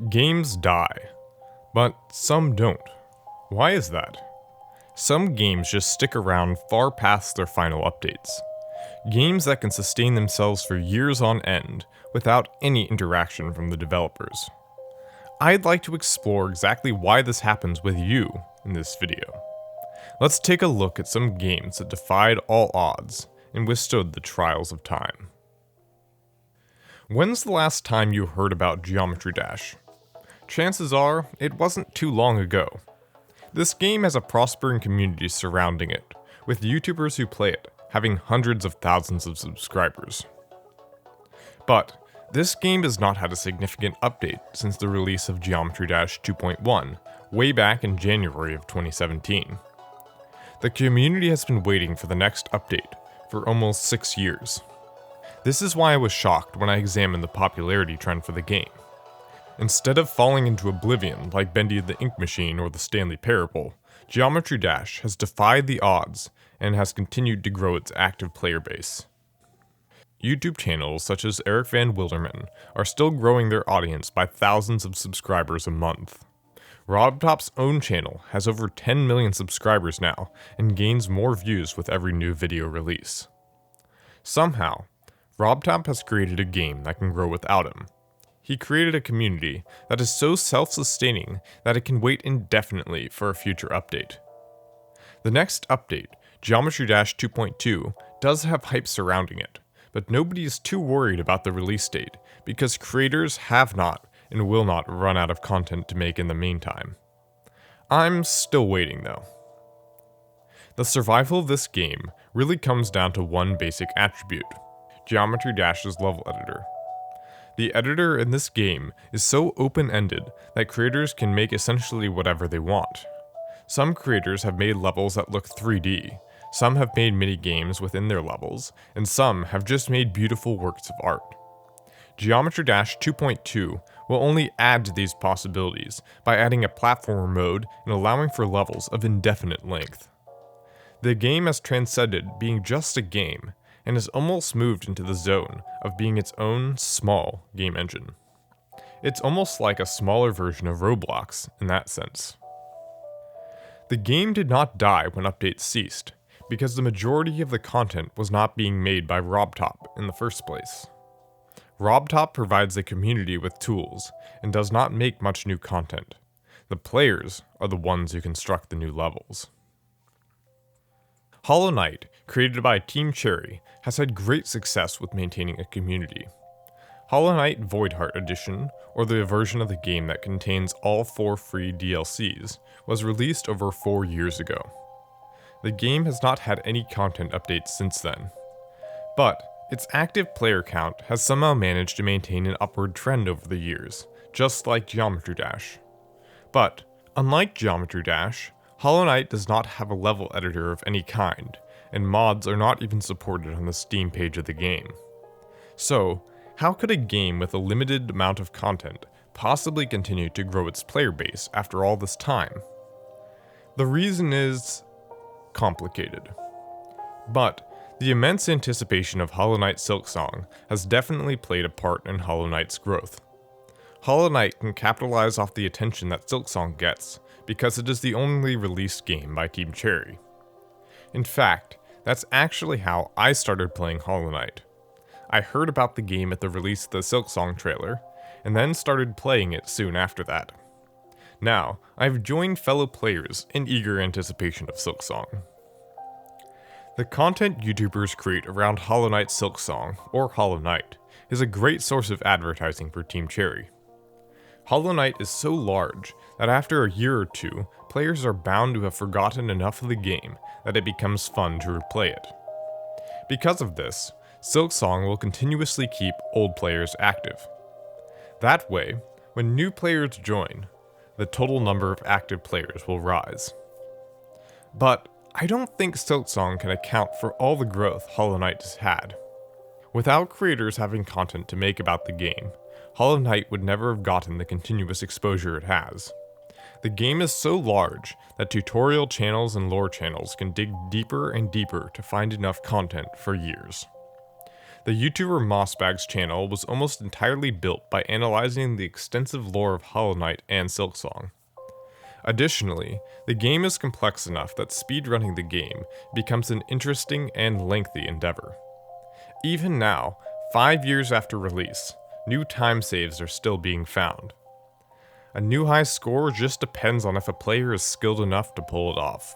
Games die, but some don't. Why is that? Some games just stick around far past their final updates. Games that can sustain themselves for years on end without any interaction from the developers. I'd like to explore exactly why this happens with you in this video. Let's take a look at some games that defied all odds and withstood the trials of time. When's the last time you heard about Geometry Dash? Chances are, it wasn't too long ago. This game has a prospering community surrounding it, with YouTubers who play it having hundreds of thousands of subscribers. But this game has not had a significant update since the release of Geometry Dash 2.1 way back in January of 2017. The community has been waiting for the next update for almost 6 years. This is why I was shocked when I examined the popularity trend for the game. Instead of falling into oblivion like Bendy the Ink Machine or the Stanley Parable, Geometry Dash has defied the odds and has continued to grow its active player base. YouTube channels such as Eric Van Wilderman are still growing their audience by thousands of subscribers a month. RobTop's own channel has over 10 million subscribers now and gains more views with every new video release. Somehow, RobTop has created a game that can grow without him. He created a community that is so self-sustaining that it can wait indefinitely for a future update. The next update, Geometry Dash 2.2, does have hype surrounding it, but nobody is too worried about the release date because creators have not and will not run out of content to make in the meantime. I'm still waiting though. The survival of this game really comes down to one basic attribute, Geometry Dash's level editor. The editor in this game is so open-ended that creators can make essentially whatever they want. Some creators have made levels that look 3D, some have made mini-games within their levels, and some have just made beautiful works of art. Geometry Dash 2.2 will only add to these possibilities by adding a platformer mode and allowing for levels of indefinite length. The game has transcended being just a game, and has almost moved into the zone of being its own small game engine. It's almost like a smaller version of Roblox in that sense. The game did not die when updates ceased, because the majority of the content was not being made by RobTop in the first place. RobTop provides the community with tools, and does not make much new content. The players are the ones who construct the new levels. Hollow Knight, created by Team Cherry, has had great success with maintaining a community. Hollow Knight Voidheart Edition, or the version of the game that contains all 4 free DLCs, was released over 4 years ago. The game has not had any content updates since then, but its active player count has somehow managed to maintain an upward trend over the years, just like Geometry Dash. But, unlike Geometry Dash, Hollow Knight does not have a level editor of any kind, and mods are not even supported on the Steam page of the game. So, how could a game with a limited amount of content possibly continue to grow its player base after all this time? The reason is complicated. But the immense anticipation of Hollow Knight Silksong has definitely played a part in Hollow Knight's growth. Hollow Knight can capitalize off the attention that Silksong gets, because it is the only released game by Team Cherry. In fact, that's actually how I started playing Hollow Knight. I heard about the game at the release of the Silksong trailer, and then started playing it soon after that. Now, I've joined fellow players in eager anticipation of Silksong. The content YouTubers create around Hollow Knight Silksong, or Hollow Knight, is a great source of advertising for Team Cherry. Hollow Knight is so large that after a year or two, players are bound to have forgotten enough of the game that it becomes fun to replay it. Because of this, Silksong will continuously keep old players active. That way, when new players join, the total number of active players will rise. But I don't think Silksong can account for all the growth Hollow Knight has had. Without creators having content to make about the game, Hollow Knight would never have gotten the continuous exposure it has. The game is so large that tutorial channels and lore channels can dig deeper and deeper to find enough content for years. The YouTuber Mossbag's channel was almost entirely built by analyzing the extensive lore of Hollow Knight and Silksong. Additionally, the game is complex enough that speedrunning the game becomes an interesting and lengthy endeavor. Even now, 5 years after release, new time saves are still being found. A new high score just depends on if a player is skilled enough to pull it off.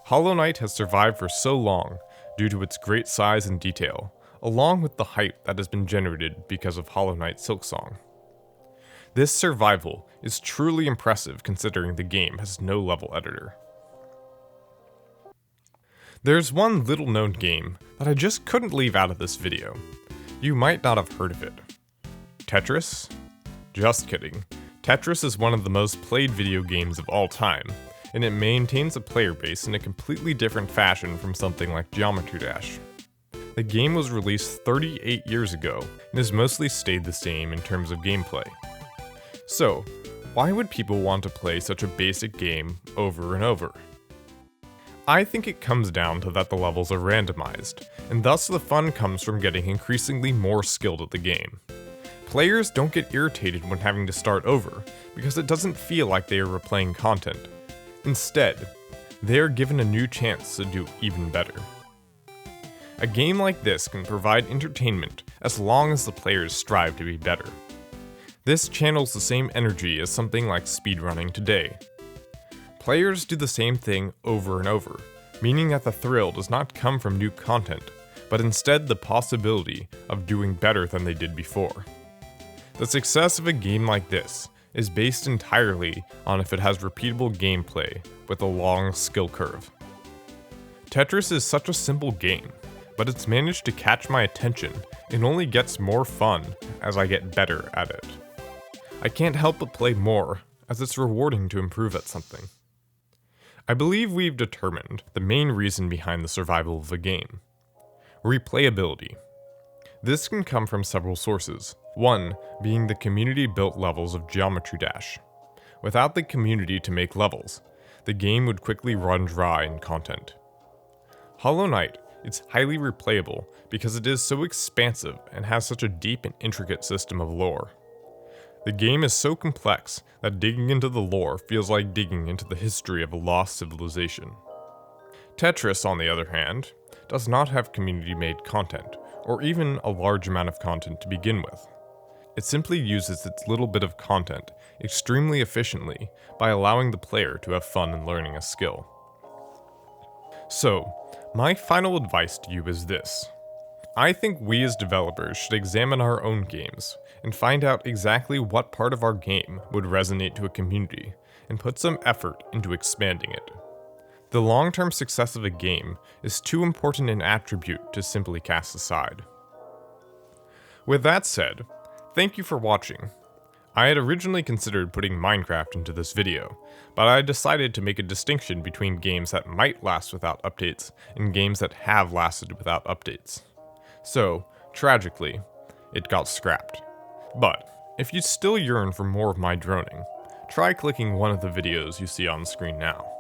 Hollow Knight has survived for so long due to its great size and detail, along with the hype that has been generated because of Hollow Knight Silksong. This survival is truly impressive considering the game has no level editor. There's one little known game that I just couldn't leave out of this video. You might not have heard of it. Tetris? Just kidding. Tetris is one of the most played video games of all time, and it maintains a player base in a completely different fashion from something like Geometry Dash. The game was released 38 years ago and has mostly stayed the same in terms of gameplay. So, why would people want to play such a basic game over and over? I think it comes down to that the levels are randomized, and thus the fun comes from getting increasingly more skilled at the game. Players don't get irritated when having to start over, because it doesn't feel like they are replaying content. Instead, they are given a new chance to do even better. A game like this can provide entertainment as long as the players strive to be better. This channels the same energy as something like speedrunning today. Players do the same thing over and over, meaning that the thrill does not come from new content, but instead the possibility of doing better than they did before. The success of a game like this is based entirely on if it has repeatable gameplay with a long skill curve. Tetris is such a simple game, but it's managed to catch my attention and only gets more fun as I get better at it. I can't help but play more, as it's rewarding to improve at something. I believe we've determined the main reason behind the survival of a game. Replayability. This can come from several sources, one being the community-built levels of Geometry Dash. Without the community to make levels, the game would quickly run dry in content. Hollow Knight is highly replayable because it is so expansive and has such a deep and intricate system of lore. The game is so complex that digging into the lore feels like digging into the history of a lost civilization. Tetris, on the other hand, does not have community-made content, or even a large amount of content to begin with. It simply uses its little bit of content extremely efficiently by allowing the player to have fun in learning a skill. So, my final advice to you is this. I think we as developers should examine our own games and find out exactly what part of our game would resonate to a community and put some effort into expanding it. The long-term success of a game is too important an attribute to simply cast aside. With that said, thank you for watching. I had originally considered putting Minecraft into this video, but I decided to make a distinction between games that might last without updates and games that have lasted without updates. So, tragically, it got scrapped. But, if you still yearn for more of my droning, try clicking one of the videos you see on screen now.